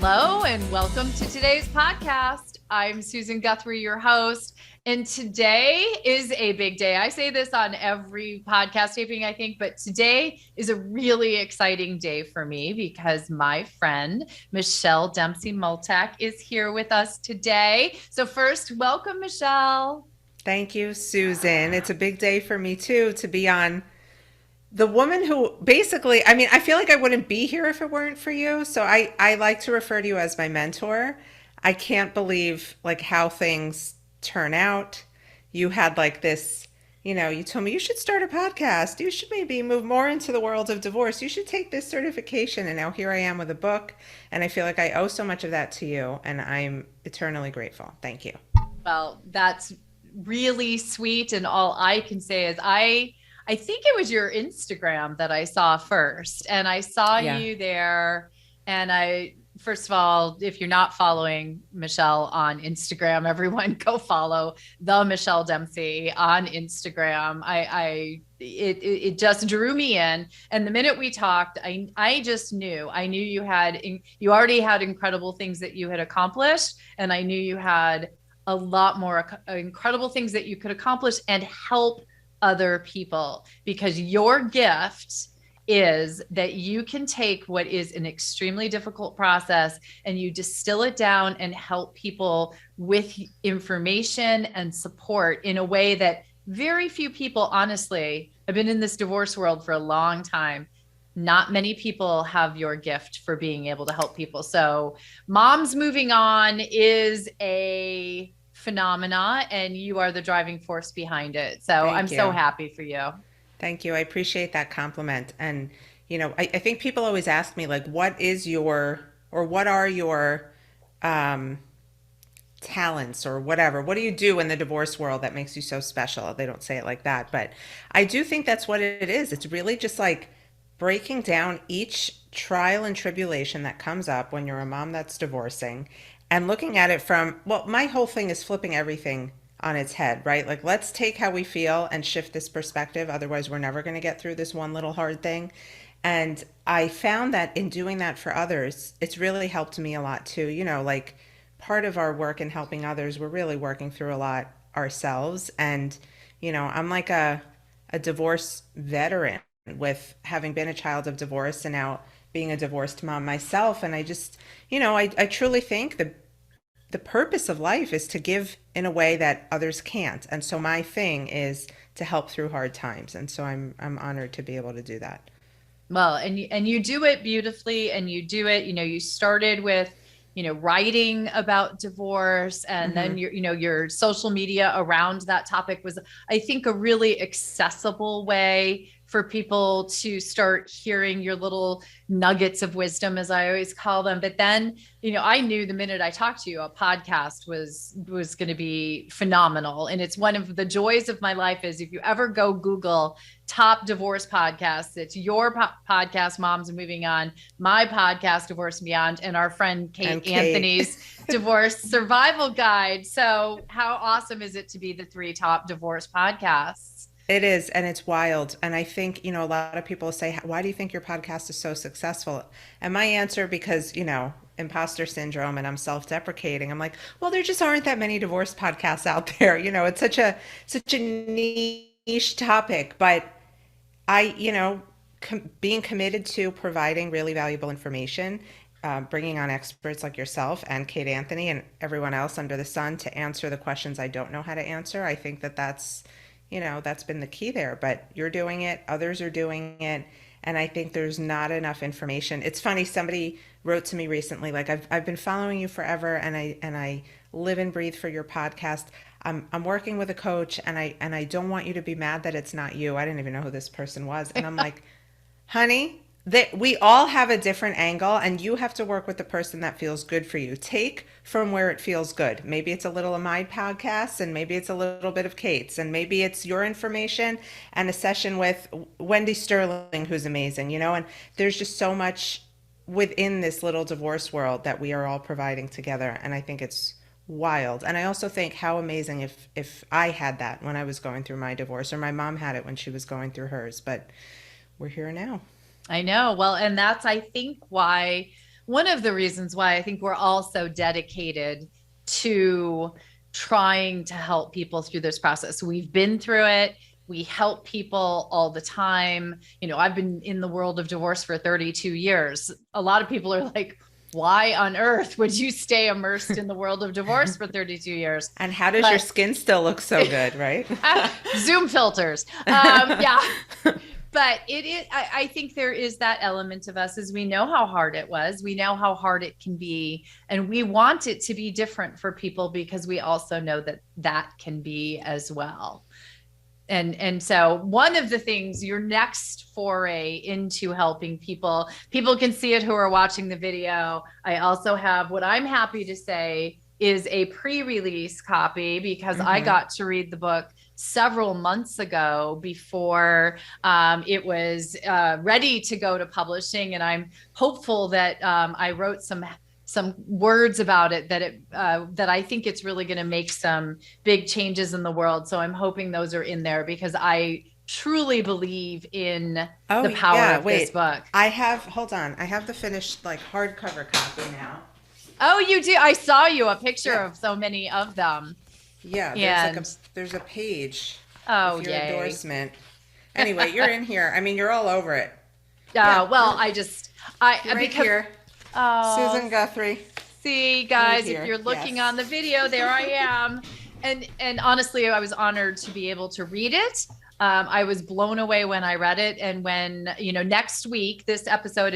Hello and welcome to today's podcast. I'm Susan Guthrie, your host, and today is a big day. I say this on every podcast taping, I think, but today is a really exciting day for me because my friend, Michelle Dempsey-Multack, is here with us today. So first, welcome, Michelle. Thank you, Susan. It's a big day for me too to be on the woman who basically, I mean, I feel like I wouldn't be here if it weren't for you. So I like to refer to you as my mentor. I can't believe like how things turn out. You had like this, you told me you should start a podcast. You should maybe move more into the world of divorce. You should take this certification. And now here I am with a book. And I feel like I owe so much of that to you. And I'm eternally grateful. Thank you. Well, that's really sweet. And all I can say is I think it was your Instagram that I saw first. And I saw Yeah. you there. And first of all, if you're not following Michelle on Instagram, everyone go follow the Michelle Dempsey on Instagram. It just drew me in. And the minute we talked, I just knew, you already had incredible things that you had accomplished. And I knew you had a lot more incredible things that you could accomplish and help other people, because your gift is that you can take what is an extremely difficult process and you distill it down and help people with information and support in a way that very few people, honestly, I've been in this divorce world for a long time. Not many people have your gift for being able to help people. So Moms Moving On is a phenomena and you are the driving force behind it. So I'm Thank so you. happy for you. Thank you. I appreciate that compliment. And, I think people always ask me, like, what are your um, talents or whatever? What do you do in the divorce world that makes you so special? They don't say it like that. But I do think that's what it is. It's really just like breaking down each trial and tribulation that comes up when you're a mom that's divorcing and looking at it from, well, my whole thing is flipping everything on its head, right? Like, let's take how we feel and shift this perspective. Otherwise, we're never going to get through this one little hard thing. And I found that in doing that for others, it's really helped me a lot too. Like part of our work in helping others, we're really working through a lot ourselves. And, I'm like a divorce veteran with having been a child of divorce and now being a divorced mom myself. And I just, I truly think the purpose of life is to give in a way that others can't. And so my thing is to help through hard times. And so I'm honored to be able to do that. Well, and you do it beautifully, and you do it, you started with, writing about divorce, and then Hmm. your social media around that topic was, I think, a really accessible way for people to start hearing your little nuggets of wisdom, as I always call them. But then, I knew the minute I talked to you, a podcast was going to be phenomenal. And it's one of the joys of my life is if you ever go Google top divorce podcasts, it's your podcast, Moms Moving On, my podcast, Divorce and Beyond, and our friend Kate And Kate. Anthony's Divorce Survival Guide. So how awesome is it to be the three top divorce podcasts? It is, and it's wild. And I think, a lot of people say, why do you think your podcast is so successful? And my answer, because, imposter syndrome and I'm self-deprecating, I'm like, well, there just aren't that many divorce podcasts out there. It's such a niche topic, but I, being committed to providing really valuable information, bringing on experts like yourself and Kate Anthony and everyone else under the sun to answer the questions I don't know how to answer. I think that that's been the key there. But you're doing it, others are doing it, and I think there's not enough information. It's funny, somebody wrote to me recently, like I've been following you forever, and I live and breathe for your podcast. I'm working with a coach, and I don't want you to be mad that it's not you. I didn't even know who this person was, and I'm like, honey, that we all have a different angle, and you have to work with the person that feels good for you. Take from where it feels good. Maybe it's a little of my podcast, and maybe it's a little bit of Kate's, and maybe it's your information and a session with Wendy Sterling, who's amazing, and there's just so much within this little divorce world that we are all providing together, and I think it's wild. And I also think how amazing if I had that when I was going through my divorce, or my mom had it when she was going through hers. But we're here now. I know. Well, and that's, I think, why one of the reasons why I think we're all so dedicated to trying to help people through this process. We've been through it. We help people all the time. You know, I've been in the world of divorce for 32 years. A lot of people are like, why on earth would you stay immersed in the world of divorce for 32 years? And how does your But skin still look so good, right? Zoom filters. Yeah. But it is, I think there is that element of us as we know how hard it was. We know how hard it can be. And we want it to be different for people because we also know that that can be as well. And so one of the things, your next foray into helping people can see it who are watching the video. I also have, what I'm happy to say is, a pre-release copy, because I got to read the book several months ago before it was ready to go to publishing. And I'm hopeful that I wrote some words about it that I think it's really going to make some big changes in the world. So I'm hoping those are in there because I truly believe in the power of this book. Hold on. I have the finished like hardcover copy now. Oh, you do? I saw you a picture of so many of them. Yeah, there's a page with your endorsement. Anyway, you're in here. I mean, you're all over it. Well, right because here. Oh, Susan Guthrie. See, guys, right if you're looking on the video, there I am. And honestly, I was honored to be able to read it. I was blown away when I read it. And when, next week, this episode,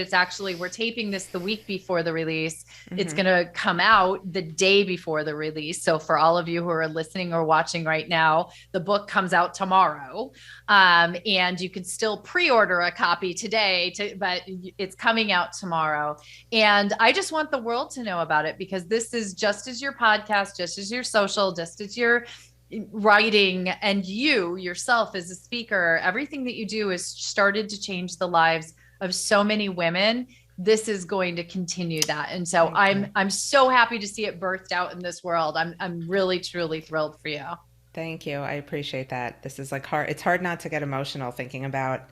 we're taping this the week before the release. It's going to come out the day before the release. So for all of you who are listening or watching right now, the book comes out tomorrow. And you can still pre-order a copy today, but it's coming out tomorrow. And I just want the world to know about it, because this is just as your podcast, just as your social, just as your writing, and you yourself as a speaker, everything that you do has started to change the lives of so many women. This is going to continue that. And so I'm so happy to see it birthed out in this world. I'm really, truly thrilled for you. Thank you. I appreciate that. This is like hard. It's hard not to get emotional thinking about,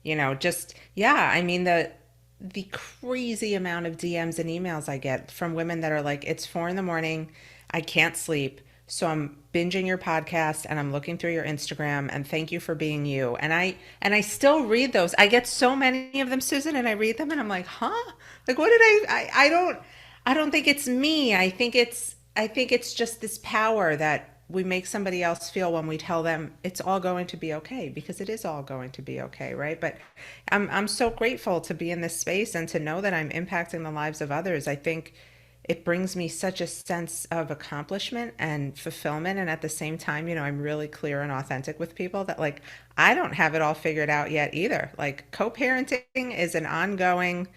I mean, the crazy amount of DMs and emails I get from women that are like, it's 4 a.m, I can't sleep, so I'm binging your podcast and I'm looking through your Instagram, and thank you for being you. And I still read those. I get so many of them, Susan, and I read them and I'm like, huh? Like, what did I don't think it's me. I think it's just this power that we make somebody else feel when we tell them it's all going to be okay, because it is all going to be okay, right? But I'm so grateful to be in this space and to know that I'm impacting the lives of others. I think it brings me such a sense of accomplishment and fulfillment. And at the same time, I'm really clear and authentic with people that, like, I don't have it all figured out yet either. Like, co-parenting is an ongoing,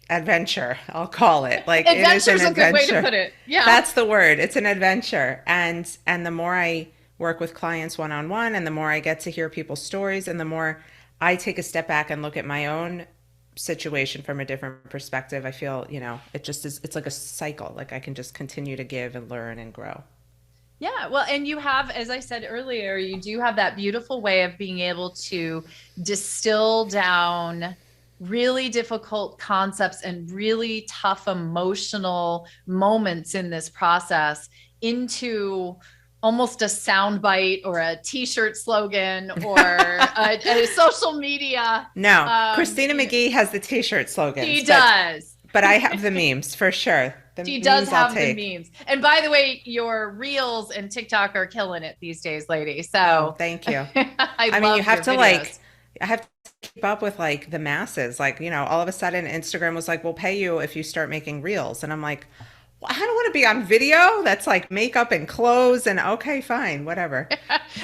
adventure, I'll call it. Like, it is an adventure is a good way to put it. Yeah. That's the word. It's an adventure. And the more I work with clients one-on-one, and the more I get to hear people's stories, and the more I take a step back and look at my own situation from a different perspective, I feel, it just is, it's like a cycle. Like, I can just continue to give and learn and grow. Yeah, well, and you have, as I said earlier, you do have that beautiful way of being able to distill down really difficult concepts and really tough emotional moments in this process into almost a soundbite or a t-shirt slogan or a social media. No, Christina McGee has the t-shirt slogans. She does. But I have the memes for sure. She does have the memes. And by the way, your reels and TikTok are killing it these days, lady. So thank you. I mean, you have to videos. I have to keep up with like the masses. Like, all of a sudden Instagram was like, we'll pay you if you start making reels. And I'm like, I don't want to be on video. That's like makeup and clothes, and okay, fine, whatever.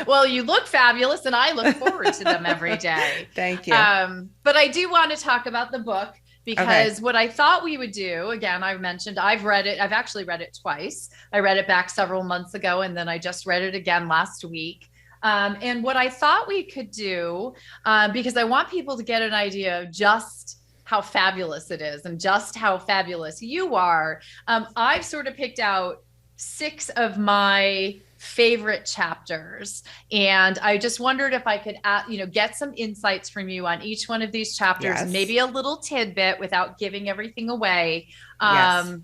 Well, you look fabulous, and I look forward to them every day. Thank you. But I do want to talk about the book, because what I thought we would do, again, I mentioned I've read it. I've actually read it twice. I read it back several months ago, and then I just read it again last week. And what I thought we could do, because I want people to get an idea of just how fabulous it is and just how fabulous you are. I've sort of picked out 6 of my favorite chapters. And I just wondered if I could, get some insights from you on each one of these chapters and Yes. maybe a little tidbit without giving everything away. Yes.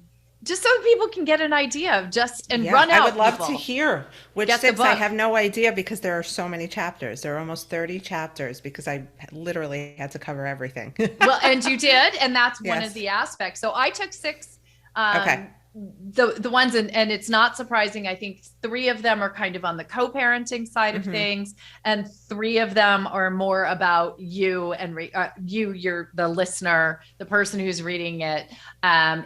Just so people can get an idea of and Yeah, run I would out love to people. hear which Get the six. I book. have no idea because there are so many chapters. There are almost 30 chapters because I literally had to cover everything. Well, and you did, and that's one of Yes. the aspects. So I took six. Okay. The ones, and it's not surprising. I think three of them are kind of on the co-parenting side of Hmm. things, and three of them are more about you and you're the listener, the person who's reading it,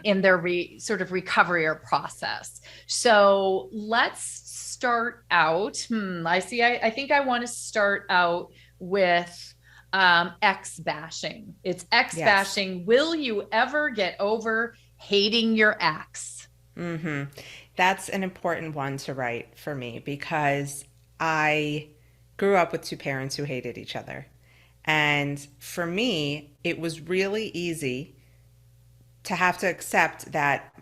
in their sort of recovery or process. So let's start out. I see. I think I want to start out with ex bashing. It's ex Yes. bashing. Will you ever get over hating your ex? Hmm. That's an important one to write for me because I grew up with two parents who hated each other. And for me, it was really easy to have to accept that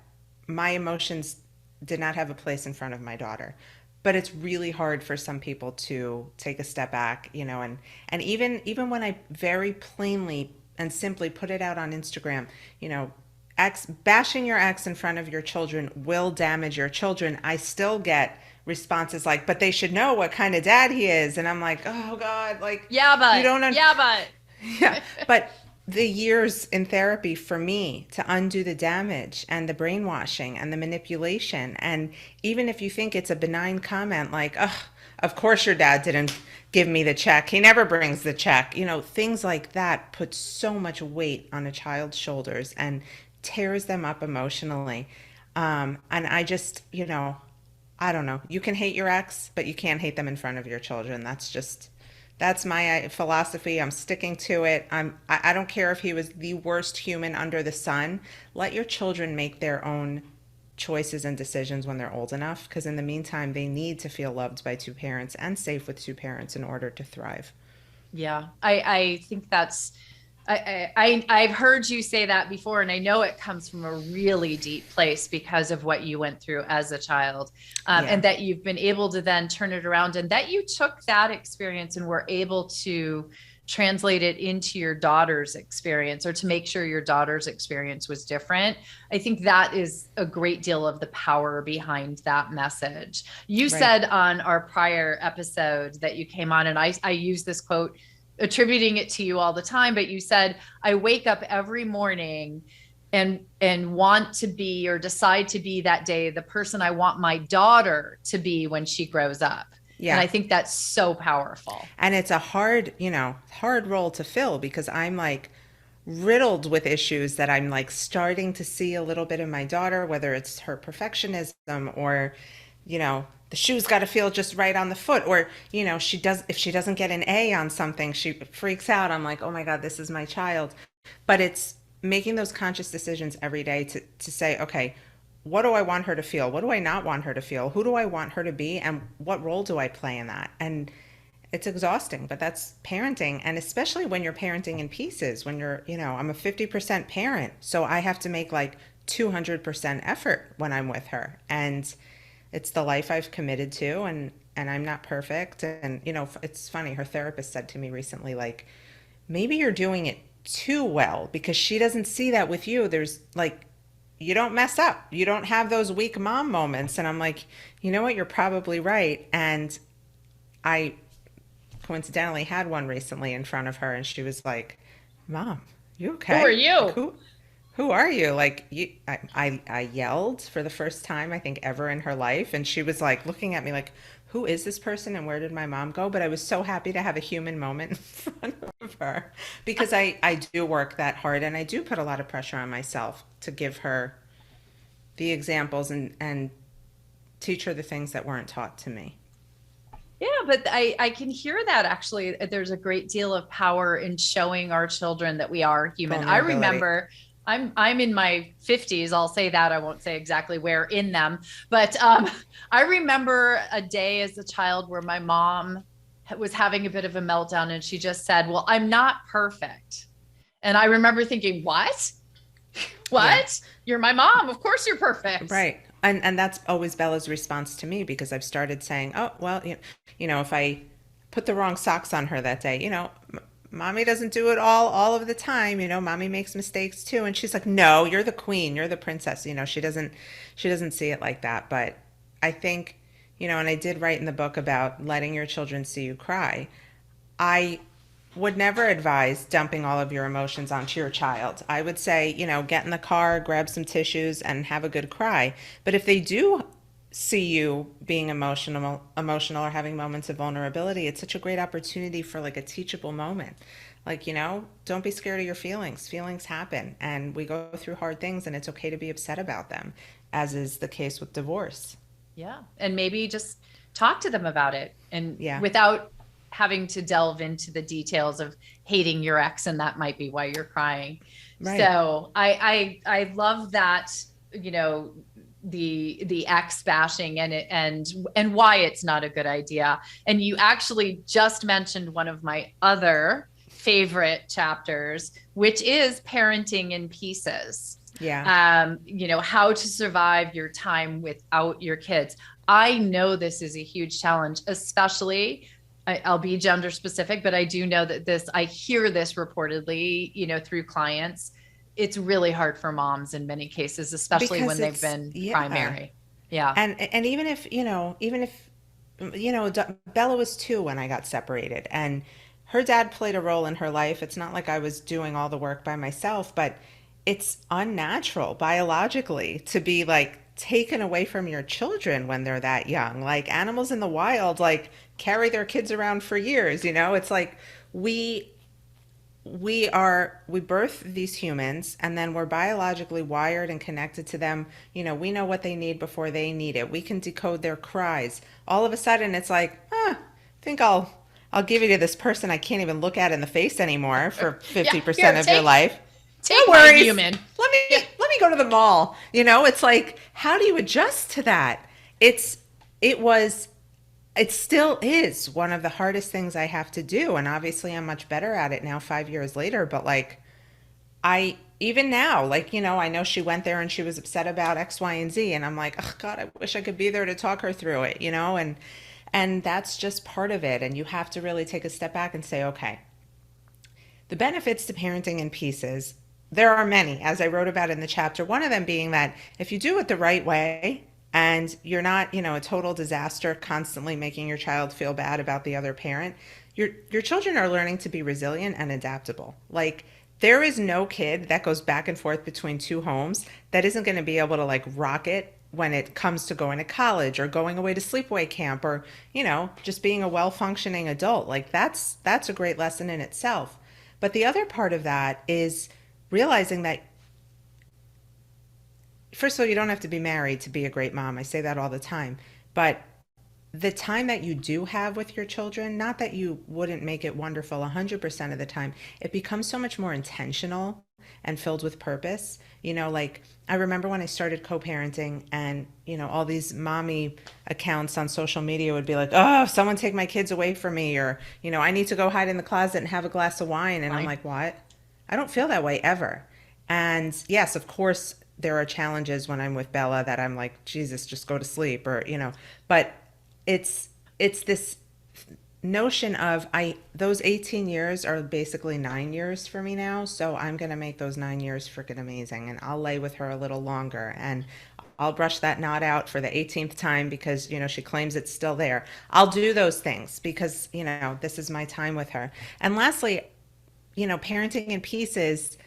my emotions did not have a place in front of my daughter. But it's really hard for some people to take a step back, and even when I very plainly and simply put it out on Instagram, you know, ex bashing your ex in front of your children will damage your children. I still get responses like, "But they should know what kind of dad he is," and I'm like, "Oh God, like Yeah, you but don't yeah, but yeah, but the years in therapy for me to undo the damage and the brainwashing and the manipulation, and even if you think it's a benign comment like, "Oh, of course your dad didn't give me the check. He never brings the check." Things like that put so much weight on a child's shoulders and tears them up emotionally. And I just, I don't know. You can hate your ex, but you can't hate them in front of your children. That's my philosophy. I'm sticking to it. I don't care if he was the worst human under the sun. Let your children make their own choices and decisions when they're old enough, because in the meantime, they need to feel loved by two parents and safe with two parents in order to thrive. yeah, I think that's I've heard you say that before, and I know it comes from a really deep place because of what you went through as a child, and Yeah, that you've been able to then turn it around, and that you took that experience and were able to translate it into your daughter's experience, or to make sure your daughter's experience was different. I think that is a great deal of the power behind that message. You right. said on our prior episode that you came on, and I use this quote attributing it to you all the time, but you said, I wake up every morning and want to be, or decide to be that day, the person I want my daughter to be when she grows up. And Yeah. I think that's so powerful. And it's a hard role to fill because I'm like riddled with issues that I'm like starting to see a little bit in my daughter, whether it's her perfectionism or, the shoe's got to feel just right on the foot, or, if she doesn't get an A on something, she freaks out. I'm like, oh my God, this is my child. But it's making those conscious decisions every day to say, okay, what do I want her to feel? What do I not want her to feel? Who do I want her to be? And what role do I play in that? And it's exhausting, but that's parenting. And especially when you're parenting in pieces, when I'm a 50% parent. So I have to make like 200% effort when I'm with her. And it's the life I've committed to. And I'm not perfect. And, it's funny. Her therapist said to me recently, like, maybe you're doing it too well because she doesn't see that with you. There's like, you don't mess up. You don't have those weak mom moments. And I'm like, you know what? You're probably right. And I coincidentally had one recently in front of her, and she was like, "Mom, you Who are okay? Like, you? who are you?" Like, I yelled for the first time I think ever in her life, and she was like looking at me like, "Who is this person, and where did my mom go?" But I was so happy to have a human moment in front of her because I do work that hard, and I do put a lot of pressure on myself to give her the examples and teach her the things that weren't taught to me. Yeah, but I can hear that actually. There's a great deal of power in showing our children that we are human. I Vulnerability. remember I'm in my 50s. I'll say that. I won't say exactly where in them, but I remember a day as a child where my mom was having a bit of a meltdown, and she just said, "Well, I'm not perfect." And I remember thinking, "What? Yeah. What? You're my mom. Of course you're perfect." Right. And that's always Bella's response to me because I've started saying, "Oh, well, if I put the wrong socks on her that day, mommy doesn't do it all of the time, mommy makes mistakes too." And she's like, "No, you're the queen, you're the princess." She doesn't see it like that, but I think, and I did write in the book about letting your children see you cry. I would never advise dumping all of your emotions onto your child. I would say, get in the car, grab some tissues, and have a good cry. But if they do see you being emotional or having moments of vulnerability, it's such a great opportunity for like a teachable moment. Like, don't be scared of your feelings. Feelings happen, and we go through hard things, and it's okay to be upset about them, as is the case with divorce. Yeah. And maybe just talk to them about it, and Yeah, without having to delve into the details of hating your ex, and that might be why you're crying. right. So I love that, you know, the ex bashing and why it's not a good idea. And you actually just mentioned one of my other favorite chapters, which is parenting in pieces. Yeah, How to survive your time without your kids. I know this is a huge challenge, especially, I'll be gender specific, but I do know that I hear this reportedly, through clients. It's really hard for moms in many cases, especially because when they've it's been yeah. primary. Yeah. And even if Bella was 2 when I got separated, and her dad played a role in her life. It's not like I was doing all the work by myself, but it's unnatural biologically to be like taken away from your children when they're that young. Like animals in the wild, like carry their kids around for years. It's like we we birth these humans, and then we're biologically wired and connected to them. We know what they need before they need it. We can decode their cries. All of a sudden it's like, I think I'll give you to this person I can't even look at in the face anymore for Yeah. 50% Here, of your life. No take my worries. human. let Yeah. me let me go to the mall. It's like, how do you adjust to that? It was it still is one of the hardest things I have to do. And obviously, I'm much better at it now, 5 years later. But like, even now, like, I know she went there and she was upset about X, Y, and Z. And I'm like, oh, God, I wish I could be there to talk her through it, And that's just part of it. And you have to really take a step back and say, okay, the benefits to parenting in pieces, there are many, as I wrote about in the chapter. One of them being that if you do it the right way and you're not, a total disaster, constantly making your child feel bad about the other parent, your children are learning to be resilient and adaptable. Like, there is no kid that goes back and forth between 2 homes that isn't going to be able to like rock it when it comes to going to college or going away to sleepaway camp, or just being a well-functioning adult. Like, that's a great lesson in itself. But the other part of that is realizing that, first of all, you don't have to be married to be a great mom. I say that all the time. But the time that you do have with your children, not that you wouldn't make it wonderful 100% of the time, it becomes so much more intentional and filled with purpose. Like, I remember when I started co-parenting, and, all these mommy accounts on social media would be like, oh, someone take my kids away from me, or, I need to go hide in the closet and have a glass of wine. And I'm Fine. like, what? I don't feel that way ever. And yes, of course, there are challenges when I'm with Bella that I'm like, Jesus, just go to sleep, or, but it's this notion of, I those 18 years are basically 9 years for me now, so I'm gonna make those 9 years freaking amazing, and I'll lay with her a little longer, and I'll brush that knot out for the 18th time because she claims it's still there. I'll do those things because this is my time with her. And lastly, parenting in pieces,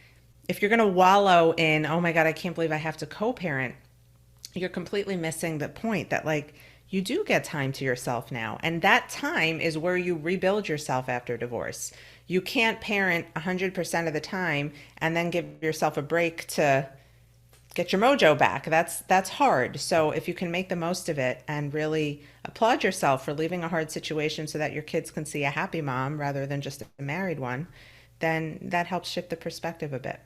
if you're gonna wallow in, oh my God, I can't believe I have to co-parent, you're completely missing the point that, like, you do get time to yourself now. And that time is where you rebuild yourself after divorce. You can't parent 100% of the time and then give yourself a break to get your mojo back. That's hard. So if you can make the most of it and really applaud yourself for leaving a hard situation so that your kids can see a happy mom rather than just a married one, then that helps shift the perspective a bit.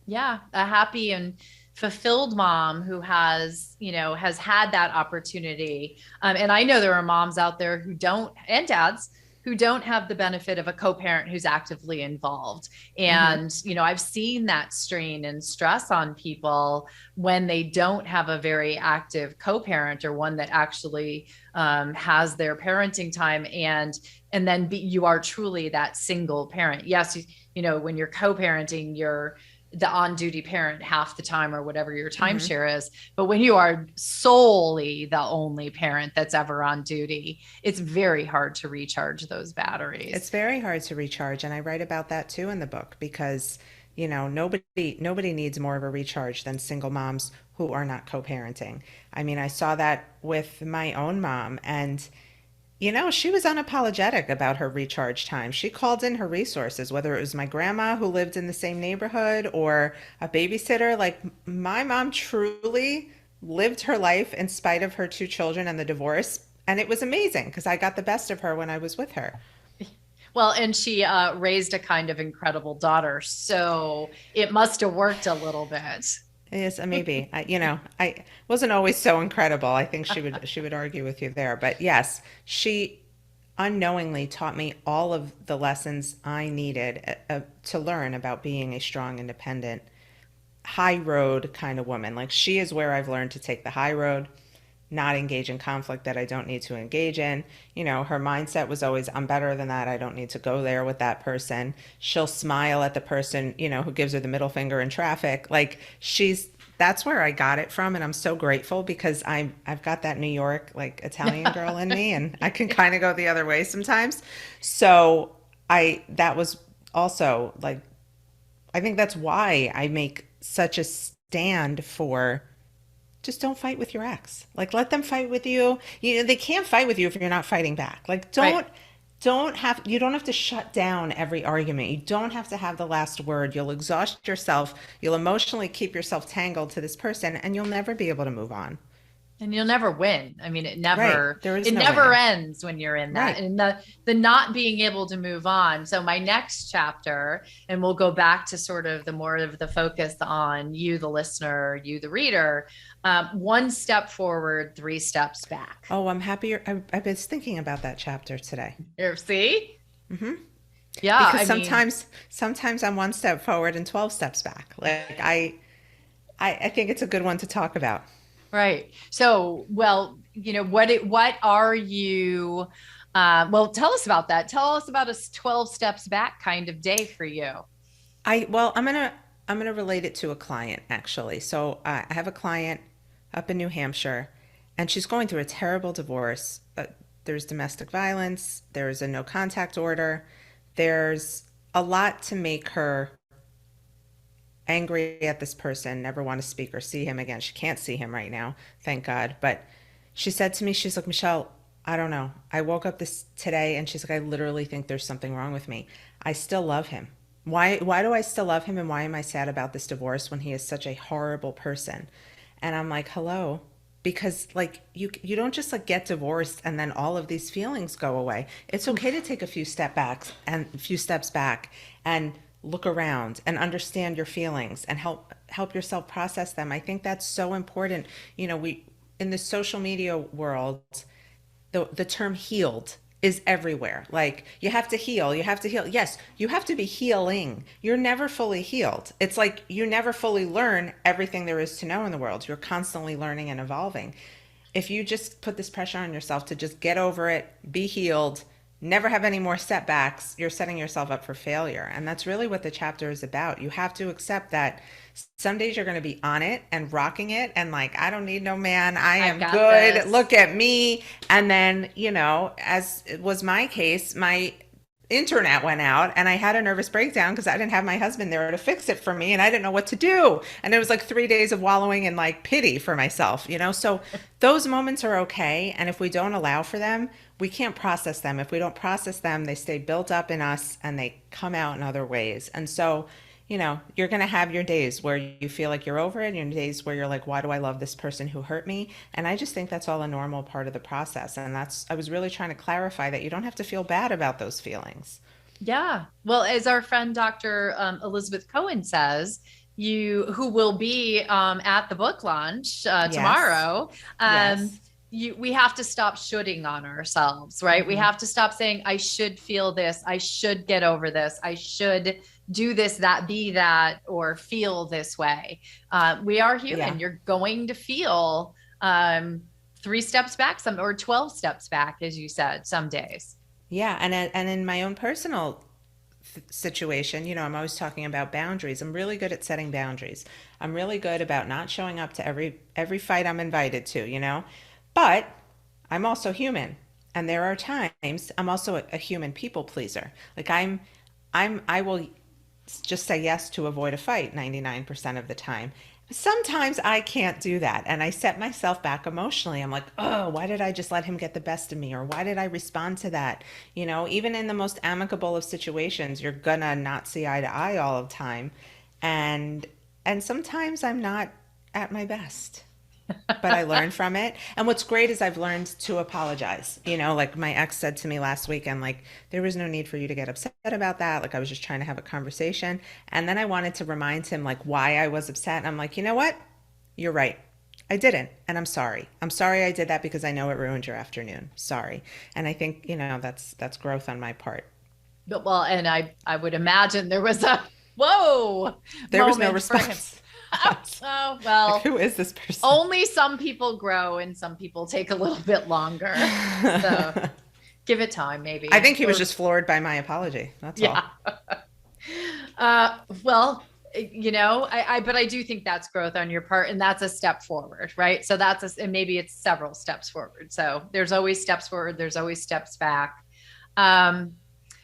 Yeah, a happy and fulfilled mom who has had that opportunity. And I know there are moms out there who don't, and dads who don't have the benefit of a co-parent who's actively involved. Hmm. And, I've seen that strain and stress on people when they don't have a very active co-parent, or one that actually has their parenting time. And then you are truly that single parent. Yes, when you're co-parenting, you're the on-duty parent half the time, or whatever your Hmm. timeshare is. But when you are solely the only parent that's ever on duty, it's very hard to recharge those It's batteries. very hard to recharge, and I write about that too in the book because, nobody needs more of a recharge than single moms who are not co-parenting. I mean, I saw that with my own mom, and she was unapologetic about her recharge time. She called in her resources, whether it was my grandma who lived in the same neighborhood or a babysitter. Like, my mom truly lived her life in spite of her two children and the divorce. And it was amazing because I got the best of her when I was with her. Well, and she raised a kind of incredible daughter, so it must have worked a little bit. Yes, maybe. I wasn't always so incredible. I think she would argue with you there. But yes, she unknowingly taught me all of the lessons I needed to learn about being a strong, independent, high road kind of woman. Like, she is where I've learned to take the high road, not engage in conflict that I don't need to engage in. Her mindset was always, I'm better than that. I don't need to go there with that person. She'll smile at the person, who gives her the middle finger in traffic. Like, that's where I got it from. And I'm so grateful because I've got that New York, like, Italian girl in me, and I can kind of go the other way sometimes. So that was also like, I think that's why I make such a stand for just don't fight with your ex. Like, let them fight with you. They can't fight with you if you're not fighting back. Like, Right. you don't have to shut down every argument. You don't have to have the last word. You'll exhaust yourself. You'll emotionally keep yourself tangled to this person, and you'll never be able to move on. And you'll never win. I mean, it Right. never There is it no never winning. ends when you're in that. Right. And the not being able to move on. So my next chapter, and we'll go back to sort of the more of the focus on you, the listener, you, the reader. One step forward, three steps back. Oh, I'm happy. I was thinking about that chapter today. Here, see? Hmm. Yeah, Because I mean, sometimes I'm one step forward and 12 steps back. Like, I think it's a good one to talk about. right. So, well, what are you well, tell us about that. Tell us about a 12 steps back kind of day for you. Well, I'm gonna relate it to a client actually. So I have a client up in New Hampshire, and she's going through a terrible divorce. There's domestic violence. There's a no contact order. There's a lot to make her angry at this person, never want to speak or see him again. She can't see him right now, thank God. But she said to me, she's like, Michelle, I don't know. I woke up this today, and she's like, I literally think there's something wrong with me. I still love him. Why do I still love him, and why am I sad about this divorce when he is such a horrible person? And I'm like, hello, because like you don't just like get divorced and then all of these feelings go away. It's okay to take a few steps back and look around and understand your feelings and help yourself process them. I think that's so important. We in the social media world, the term healed is everywhere. Like, you have to heal, you have to heal. Yes, you have to be healing. You're never fully healed. It's like you never fully learn everything there is to know in the world. You're constantly learning and evolving. If you just put this pressure on yourself to just get over it, be healed, never have any more setbacks, you're setting yourself up for failure. And that's really what the chapter is about. You have to accept that some days you're going to be on it and rocking it and like, I don't need no man. I I've am got good. this. Look at me. And then, as it was my case, my internet went out and I had a nervous breakdown because I didn't have my husband there to fix it for me and I didn't know what to do. And it was like 3 days of wallowing in like pity for myself. So those moments are okay. And if we don't allow for them, we can't process them. If we don't process them, they stay built up in us and they come out in other ways. And so, you're going to have your days where you feel like you're over it, and your days where you're like, why do I love this person who hurt me? And I just think that's all a normal part of the process. And I was really trying to clarify that you don't have to feel bad about those feelings. Yeah. Well, as our friend Dr. Elizabeth Cohen says, who will be at the book launch Yes. tomorrow, um, Yes. we have to stop shoulding on ourselves, right? We Hmm. have to stop saying, I should feel this, I should get over this, I should do this, that, be that, or feel this way. We are Yeah. human. You're going to feel um, 3 steps back, some or 12 steps back, as you said, some days. Yeah, and in my own personal situation, I'm always talking about boundaries. I'm really good at setting boundaries. I'm really good about not showing up to every fight I'm invited to. But I'm also human, and there are times I'm also a human people pleaser. Like I will just say yes to avoid a fight 99% of the time. Sometimes I can't do that, and I set myself back emotionally. I'm like, oh, why did I just let him get the best of me? Or why did I respond to that? Even in the most amicable of situations, you're gonna not see eye to eye all the time. And and sometimes I'm not at my best, but I learned from it. And what's great is I've learned to apologize. Like my ex said to me last weekend, like, there was no need for you to get upset about that. Like, I was just trying to have a conversation. And then I wanted to remind him, like, why I was upset. And I'm like, you know what? You're right. I didn't. And I'm sorry. I'm sorry I did that because I know it ruined your afternoon. Sorry. And I think, that's growth on my part. But well, and I would imagine there was a whoa There was no moment for him. response. Yes. Oh, Like, well, who is this person? only some people grow and some people take a little bit longer. So give it time, I maybe. think he was Or, just floored by my apology. That's all. yeah. Well, but I do think that's growth on your part, and that's a step forward, right? So and maybe it's several steps forward. So there's always steps forward, there's always steps back. Um,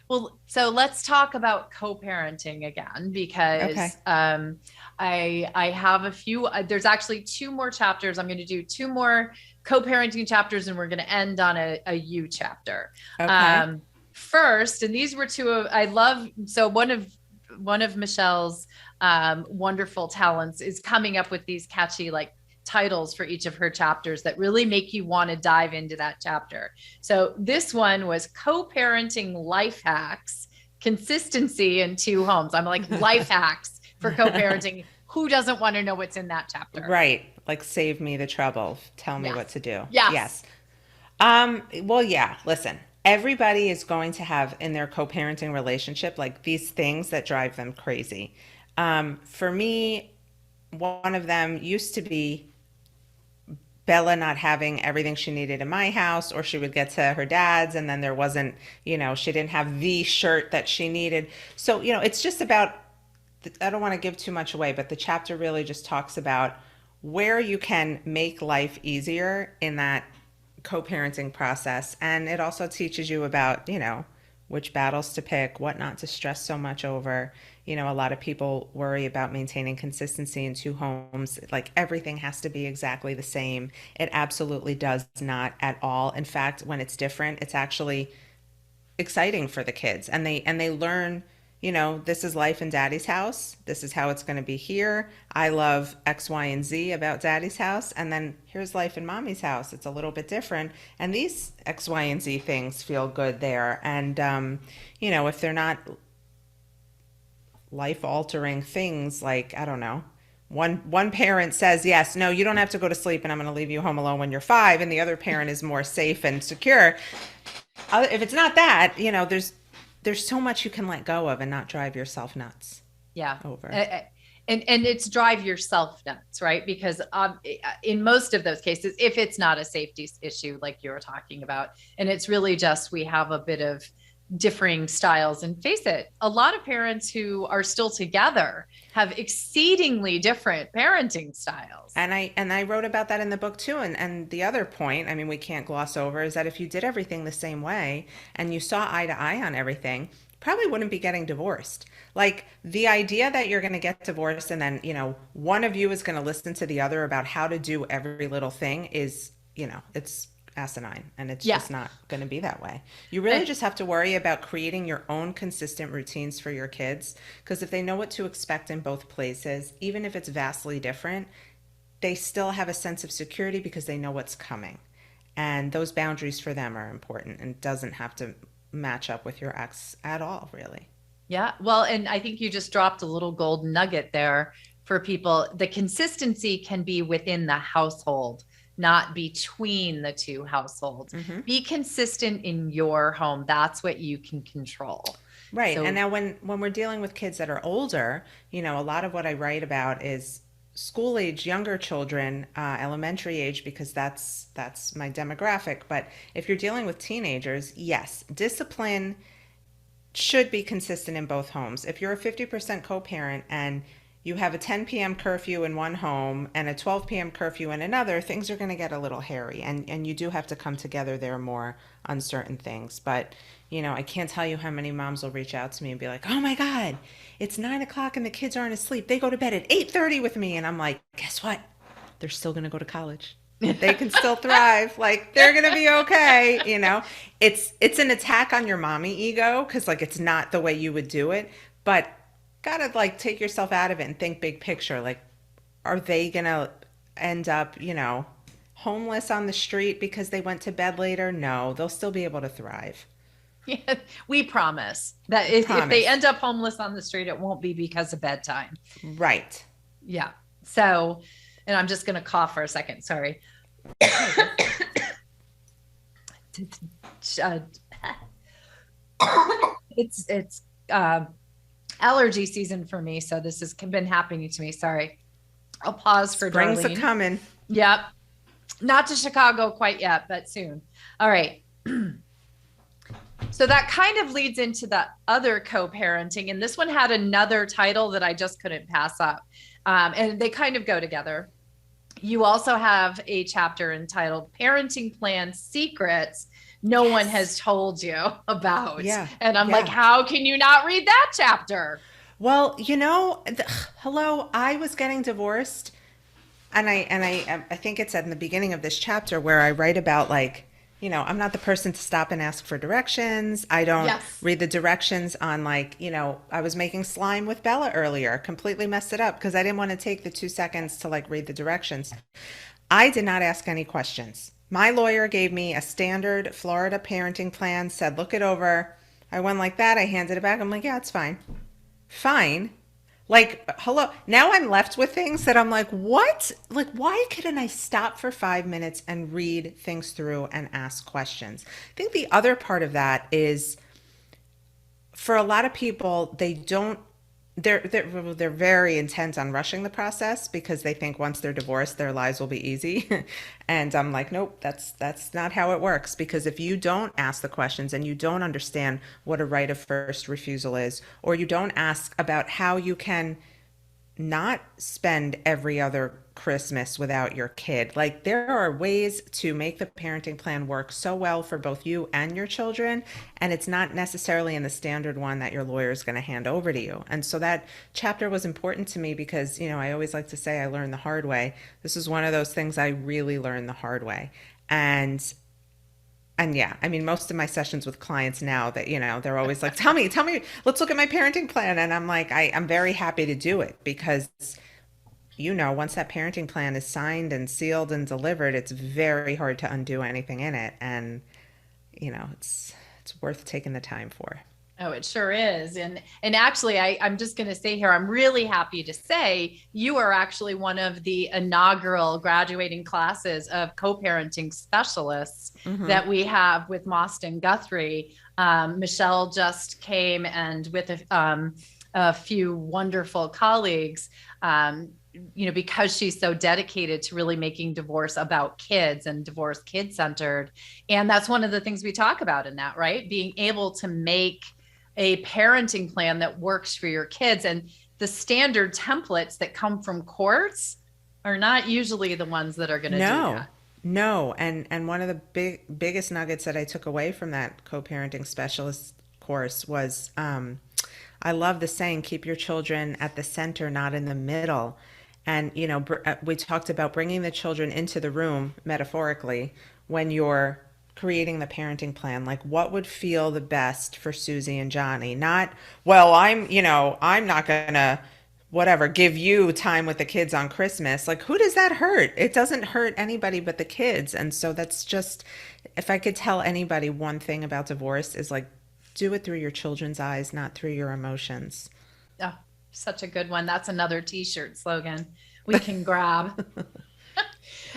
well, so let's talk about co-parenting again, because Okay. I have a few. There's actually 2 more chapters. I'm going to do 2 more co-parenting chapters, and we're going to end on a you chapter. Okay. Um, First, and these were 2 of I love. So one of Michelle's wonderful talents is coming up with these catchy titles for each of her chapters that really make you want to dive into that chapter. So this one was co-parenting life hacks, consistency in 2 homes. I'm like, life hacks for co-parenting. Who doesn't want to know what's in that chapter? Right. Like, save me the trouble. Tell me what Yes. to do. Yes. Yes. Well, yeah, listen. Everybody is going to have in their co-parenting relationship like these things that drive them crazy. For me, one of them used to be Bella not having everything she needed in my house, or she would get to her dad's and then there wasn't, she didn't have the shirt that she needed. So, it's just about, I don't want to give too much away, but the chapter really just talks about where you can make life easier in that co-parenting process. And it also teaches you about, which battles to pick, what not to stress so much over. A lot of people worry about maintaining consistency in 2 homes. Like, everything has to be exactly the same. It absolutely does not at all. In fact, when it's different, it's actually exciting for the kids, and they learn, this is life in daddy's house, this is how it's going to be here. I love X, Y, and Z about daddy's house, and then here's life in mommy's house. It's a little bit different, and these X, Y, and Z things feel good there. And if they're not life altering things, like, I don't know, one parent says, yes, no, you don't have to go to sleep and I'm going to leave you home alone when you're 5, and the other parent is more safe and secure. If it's not that, there's so much you can let go of and not drive yourself nuts Yeah. over. And it's drive yourself nuts, right? Because in most of those cases, if it's not a safety issue like you're talking about, and it's really just we have a bit of differing styles, and face it, a lot of parents who are still together have exceedingly different parenting styles. And I wrote about that in the book too. And the other point, I mean, we can't gloss over, is that if you did everything the same way and you saw eye to eye on everything, probably wouldn't be getting divorced. Like, the idea that you're going to get divorced and then, one of you is going to listen to the other about how to do every little thing is, it's asinine, and it's Yeah. just not going to be that way. You really just have to worry about creating your own consistent routines for your kids, because if they know what to expect in both places, even if it's vastly different, they still have a sense of security because they know what's coming. And those boundaries for them are important, and doesn't have to match up with your ex at all, really. Yeah. Well, and I think you just dropped a little golden nugget there for people. The consistency can be within the household. not between the two households. Mm-hmm. Be consistent in your home. That's what you can control. Right. And So, now when we're dealing with kids that are older, a lot of what I write about is school age younger children, elementary age, because that's my demographic. But if you're dealing with teenagers, yes, discipline should be consistent in both homes. If you're a 50% co-parent and you have a 10 p.m. curfew in one home and a 12 p.m. curfew in another, things are going to get a little hairy, and you do have to come together there more on certain things. But I can't tell you how many moms will reach out to me and be like, "Oh my God, it's 9 o'clock and the kids aren't asleep. They go to bed at 8:30 with me," and I'm like, "Guess what? They're still going to go to college. They can still thrive. Like they're gonna be okay. It's an attack on your mommy ego because like it's not the way you would do it, but gotta like take yourself out of it and think big picture. Like, are they gonna end up homeless on the street because they went to bed later? No, they'll still be able to thrive. yeah, we promise that if they Promise. end up homeless on the street, it won't be because of bedtime. Right. Yeah. So, and I'm just going to cough for a second. Sorry. No, go for it. Uh, it's allergy season for me, so this has been happening to me. Sorry. I'll pause for Spring's a Darlene. coming. Yep. Not to Chicago quite yet, but soon. All right. So that kind of leads into the other co-parenting, and this one had another title that I just couldn't pass up, and they kind of go together. You also have a chapter entitled Parenting Plan Secrets No One Yes. Has Told You About. Yeah. And I'm like, Yeah. how can you not read that chapter? Well, hello, I was getting divorced, and I think it's in the beginning of this chapter where I write about like, I'm not the person to stop and ask for directions. I don't Yes. read the directions on like, I was making slime with Bella earlier, completely messed it up because I didn't want to take the 2 seconds to like read the directions. I did not ask any questions. My lawyer gave me a standard Florida parenting plan, said, look it over. I went like that. I handed it back. I'm like, yeah, it's fine. Fine. Like, hello. Now I'm left with things that I'm like, what? Like, why couldn't I stop for 5 minutes and read things through and ask questions? I think the other part of that is for a lot of people, they don't. They're very intent on rushing the process because they think once they're divorced, their lives will be easy. And I'm like, nope, that's not how it works. Because if you don't ask the questions and you don't understand what a right of first refusal is, or you don't ask about how you can not spend every other Christmas without your kid. Like there are ways to make the parenting plan work so well for both you and your children, and it's not necessarily in the standard one that your lawyer is going to hand over to you. And so that chapter was important to me because, I always like to say I learned the hard way. This is one of those things I really learned the hard way. And yeah, I mean, most of my sessions with clients now that, they're always like, tell me, let's look at my parenting plan. And I'm like, I'm very happy to do it because, once that parenting plan is signed and sealed and delivered, it's very hard to undo anything in it. And, it's worth taking the time for. Oh, it sure is. And actually, I'm just going to say here, I'm really happy to say you are actually one of the inaugural graduating classes of co-parenting specialists Mm-hmm. that we have with Mostyn Guthrie. Michelle just came and with a few wonderful colleagues, because she's so dedicated to really making divorce about kids and divorce kid centered. And that's one of the things we talk about in that, right? Being able to make a parenting plan that works for your kids. And the standard templates that come from courts are not usually the ones that are going to do No, that. no. And one of the biggest nuggets that I took away from that co-parenting specialist course was I love the saying, keep your children at the center, not in the middle. And, we talked about bringing the children into the room, metaphorically, when you're creating the parenting plan. Like, what would feel the best for Susie and Johnny? Not, well, I'm not going to, whatever, give you time with the kids on Christmas. Like, who does that hurt? It doesn't hurt anybody but the kids. And so that's just, if I could tell anybody one thing about divorce is like, do it through your children's eyes, not through your emotions. Oh, such a good one. That's another t-shirt slogan we can grab.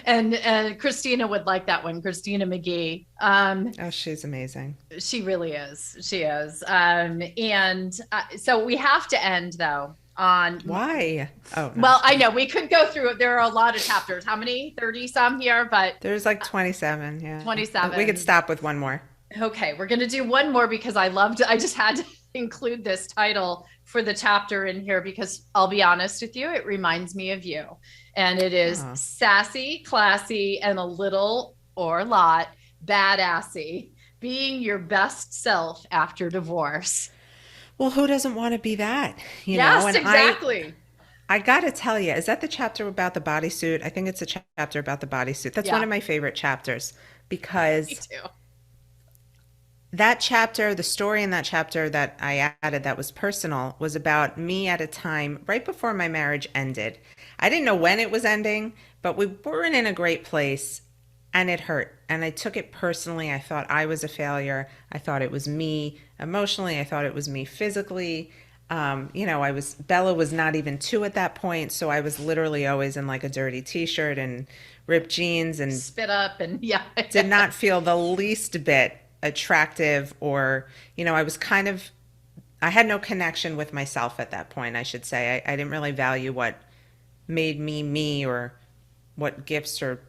And Christina would like that one, Christina McGee. Oh, she's amazing. She really is. She is. And so we have to end though on, Why? Oh, no, I'm well, just I kidding. know we could go through it. There are a lot of chapters. How many? 30 some here, but There's like 27. Yeah. We could 27. stop with one more. Okay, we're going to do one more because I loved I just had to include this title for the chapter in here because I'll be honest with you, it reminds me of you. And it is Oh. sassy, classy, and a little or a lot badassy, being your best self after divorce. Well, who doesn't want to be that? Yes, And exactly. I got to tell you, is that the chapter about the bodysuit? I think it's a chapter about the bodysuit. That's one Yeah, of my favorite chapters me because too. that chapter, the story in that chapter that I added that was personal, was about me at a time right before my marriage ended. I didn't know when it was ending, but we weren't in a great place and it hurt. And I took it personally. I thought I was a failure. I thought it was me emotionally. I thought it was me physically. Bella was not even two at that point. So I was literally always in like a dirty t shirt and ripped jeans and Spit up and yeah. did not feel the least bit attractive or, I was kind of, I had no connection with myself at that point, I should say. I didn't really value what made me me or what gifts or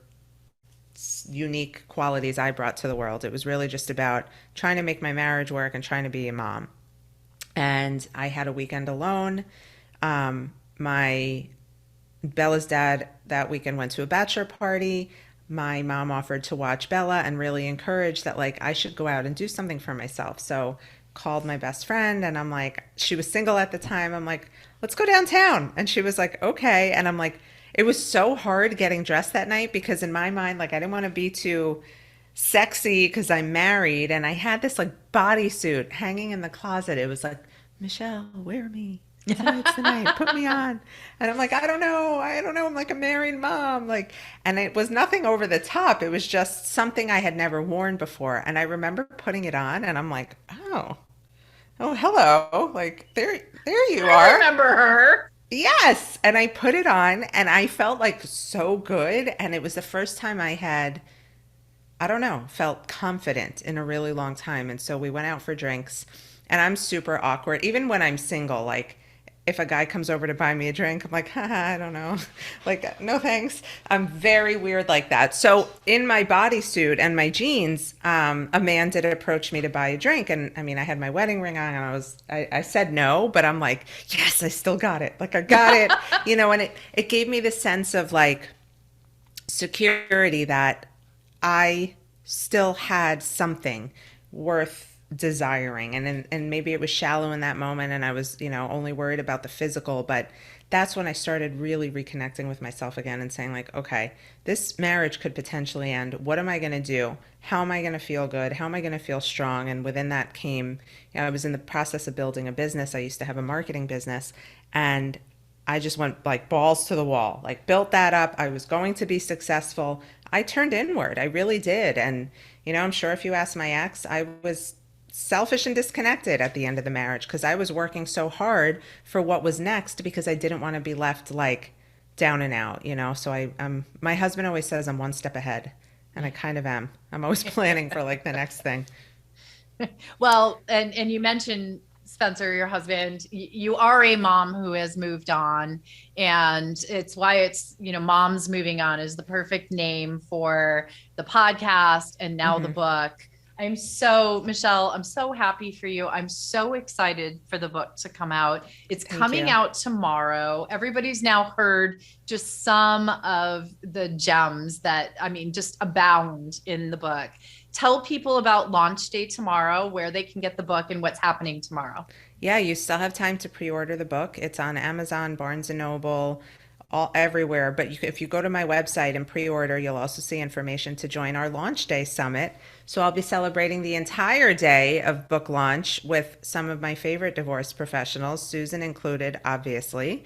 unique qualities I brought to the world. It was really just about trying to make my marriage work and trying to be a mom. And I had a weekend alone. My Bella's dad that weekend went to a bachelor party. My mom offered to watch Bella and really encouraged that like I should go out and do something for myself. So called my best friend and I'm like, she was single at the time. I'm like, let's go downtown. And she was like, okay. And I'm like, it was so hard getting dressed that night because in my mind, like I didn't want to be too sexy because I'm married and I had this like bodysuit hanging in the closet. It was like, Michelle, wear me. Tonight's the night. Put me on. And I'm like, I don't know. I don't know. I'm like a married mom. Like, and it was nothing over the top. It was just something I had never worn before. And I remember putting it on and I'm like, oh, hello. Like there you I are. remember her. Yes. And I put it on and I felt like so good. And it was the first time I had, I don't know, felt confident in a really long time. And so we went out for drinks and I'm super awkward. Even when I'm single, like if a guy comes over to buy me a drink, I'm like, haha, I don't know. Like, no thanks. I'm very weird like that. So in my bodysuit and my jeans, a man did approach me to buy a drink. And I mean, I had my wedding ring on and I said no, but I'm like, yes, I still got it. Like I got it, and it gave me this sense of like security that I still had something worth desiring and maybe it was shallow in that moment and I was only worried about the physical, but that's when I started really reconnecting with myself again and saying like, okay, this marriage could potentially end. What am I going to do? How am I going to feel good? How am I going to feel strong? And within that came, I was in the process of building a business. I used to have a marketing business and I just went like balls to the wall, like built that up. I was going to be successful. I turned inward. I really did. And, I'm sure if you ask my ex, I was selfish and disconnected at the end of the marriage because I was working so hard for what was next because I didn't want to be left like down and out. So my husband always says I'm one step ahead and I kind of am. I'm always planning for like the next thing. Well, and you mentioned Spencer, your husband. You are a mom who has moved on, and it's why Moms Moving On is the perfect name for the podcast and now the Hmm. book. Michelle, I'm so happy for you. I'm so excited for the book to come out. It's Thank coming you. out tomorrow. Everybody's now heard just some of the gems that, I mean, just abound in the book. Tell people about launch day tomorrow, where they can get the book and what's happening tomorrow. Yeah, you still have time to pre-order the book. It's on Amazon, Barnes and Noble, all everywhere. But if you go to my website and pre-order, you'll also see information to join our launch day summit. So I'll be celebrating the entire day of book launch with some of my favorite divorce professionals, Susan included, obviously.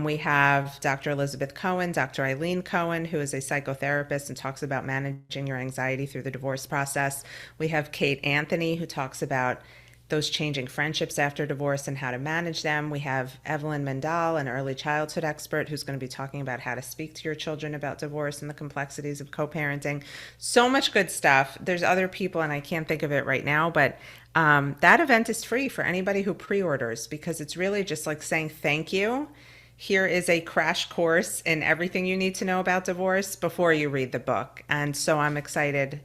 We have Dr. Elizabeth Cohen, Dr. Eileen Cohen, who is a psychotherapist and talks about managing your anxiety through the divorce process. We have Kate Anthony, who talks about those changing friendships after divorce and how to manage them. We have Evelyn Mendal, an early childhood expert, who's going to be talking about how to speak to your children about divorce and the complexities of co-parenting. So much good stuff. There's other people, and I can't think of it right now, but that event is free for anybody who pre-orders, because it's really just like saying thank you. Here is a crash course in everything you need to know about divorce before you read the book. And so I'm excited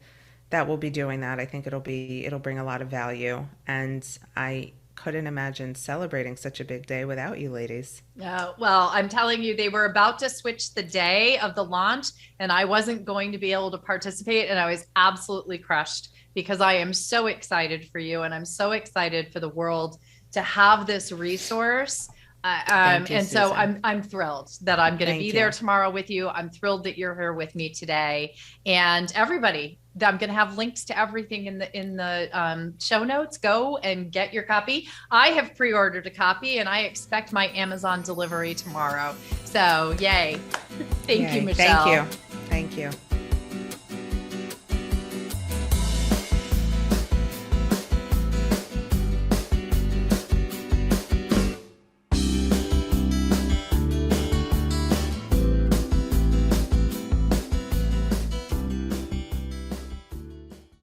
that we'll be doing that. I think it'll bring a lot of value, and I couldn't imagine celebrating such a big day without you ladies. Well, I'm telling you, they were about to switch the day of the launch, and I wasn't going to be able to participate, and I was absolutely crushed because I am so excited for you, and I'm so excited for the world to have this resource. Thank you, And so Susan. I'm thrilled that I'm going to be Thank there you. tomorrow with you. I'm thrilled that you're here with me today, and everybody. I'm going to have links to everything in the show notes. Go and get your copy. I have pre-ordered a copy, and I expect my Amazon delivery tomorrow. So, yay! Thank you, Yay. Thank Michelle. you. Thank you.